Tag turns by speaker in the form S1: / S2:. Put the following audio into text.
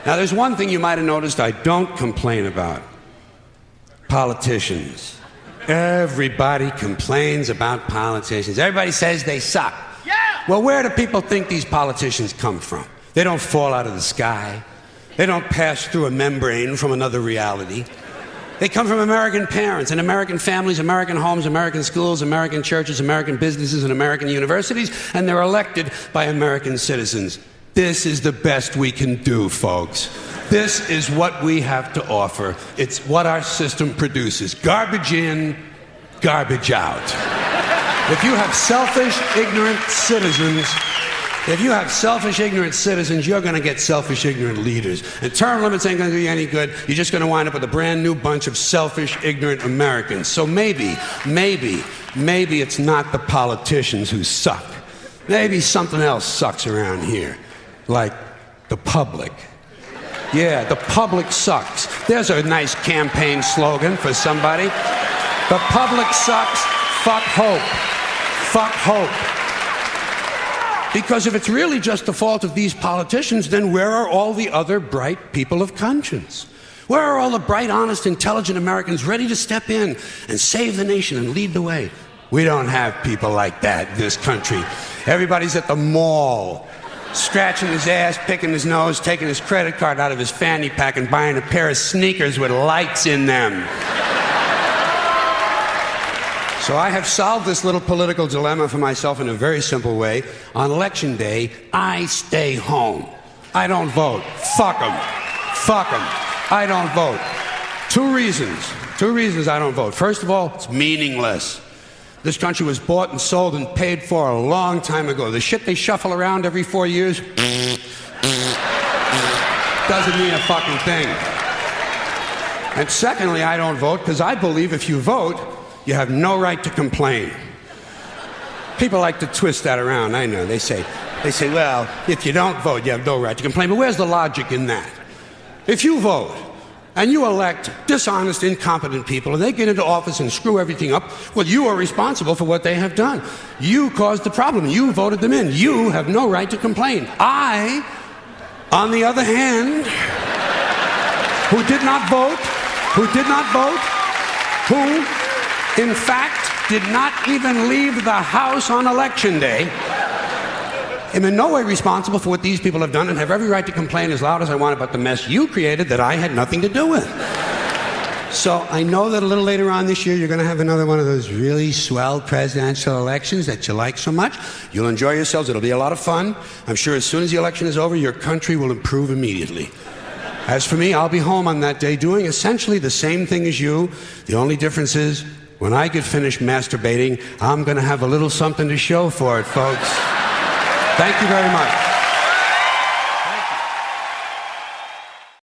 S1: Now, there's one thing you might have noticed I don't complain about. Politicians. Everybody complains about politicians. Everybody says they suck.
S2: Yeah!
S1: Well, where do people think these politicians come from? They don't fall out of the sky. They don't pass through a membrane from another reality. They come from American parents and American families, American homes, American schools, American churches, American businesses, and American universities, and they're elected by American citizens. This is the best we can do, folks. This is what we have to offer. It's what our system produces. Garbage in, garbage out. If you have selfish, ignorant citizens, you're going to get selfish, ignorant leaders. And term limits ain't going to do you any good. You're just going to wind up with a brand new bunch of selfish, ignorant Americans. So maybe it's not the politicians who suck. Maybe something else sucks around here. Like the public. Yeah, the public sucks. There's a nice campaign slogan for somebody. The public sucks. Fuck hope. Fuck hope. Because if it's really just the fault of these politicians, then where are all the other bright people of conscience? Where are all the bright, honest, intelligent Americans ready to step in and save the nation and lead the way? We don't have people like that in this country. Everybody's at the mall, scratching his ass, picking his nose, taking his credit card out of his fanny pack and buying a pair of sneakers with lights in them. So I have solved this little political dilemma for myself in a very simple way. On election day, I stay home. I don't vote. Fuck them. Fuck them. I don't vote. Two reasons I don't vote. First of all, it's meaningless. This country was bought and sold and paid for a long time ago. The shit they shuffle around every 4 years doesn't mean a fucking thing. And secondly, I don't vote because I believe if you vote, you have no right to complain. People like to twist that around, I know. They say, well, if you don't vote, you have no right to complain. But where's the logic in that? If you vote, and you elect dishonest, incompetent people, and they get into office and screw everything up, well, you are responsible for what they have done. You caused the problem. You voted them in. You have no right to complain. I, on the other hand, who in fact, did not even leave the house on election day, am in no way responsible for what these people have done and have every right to complain as loud as I want about the mess you created that I had nothing to do with. So I know that a little later on this year, you're going to have another one of those really swell presidential elections that you like so much. You'll enjoy yourselves. It'll be a lot of fun. I'm sure as soon as the election is over, your country will improve immediately. As for me, I'll be home on that day doing essentially the same thing as you. The only difference is, when I get finished masturbating, I'm going to have a little something to show for it, folks. Thank you very much.